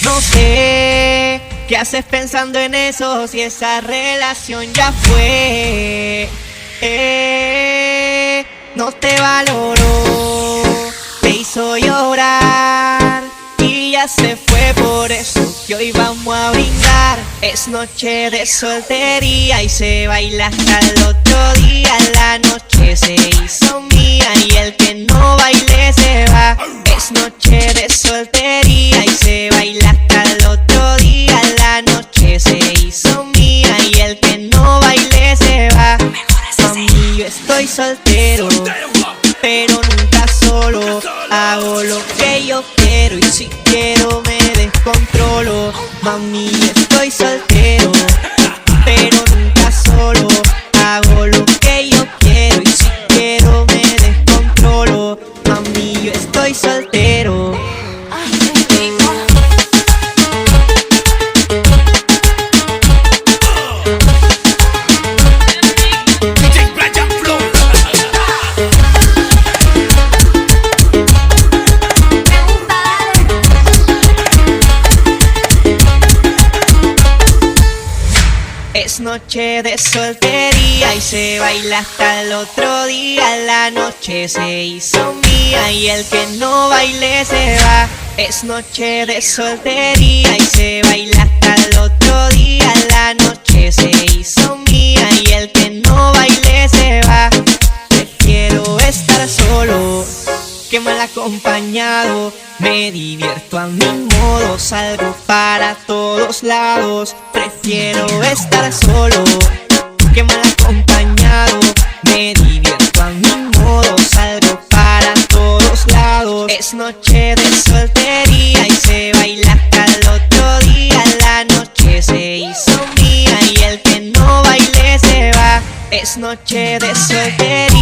No sé qué haces pensando en eso, si esa relación ya fue. No te valoró, te hizo llorar y ya se fue. Por eso que hoy vamos a brindar. Es noche de soltería y se baila hasta el otro día. La noche se hizo mía y el que no baile se va. Es noche de soltería y se baila hasta el otro día. La noche se hizo mía y el que no baile se va. Mami, yo estoy soltero, pero nunca solo. Hago lo que yo quiero y si quiero me descontrolo. Mami, yo estoy soltero, pero nunca solo. Hago lo que yo quiero y si quiero me descontrolo. Mami, yo estoy soltero. Es noche de soltería y se baila hasta el otro día. La noche se hizo mía y el que no baile se va. Es noche de soltería y se baila hasta el otro día. La noche se hizo mía y el que no baile se va. Prefiero estar solo que mal acompañado. Me divierto a mi modo, salgo para todos lados. Prefiero estar solo que mal acompañado. Me divierto a mi modo, salgo para todos lados. Es noche de soltería y se baila hasta el otro día. La noche se hizo mía y el que no baile se va. Es noche de soltería.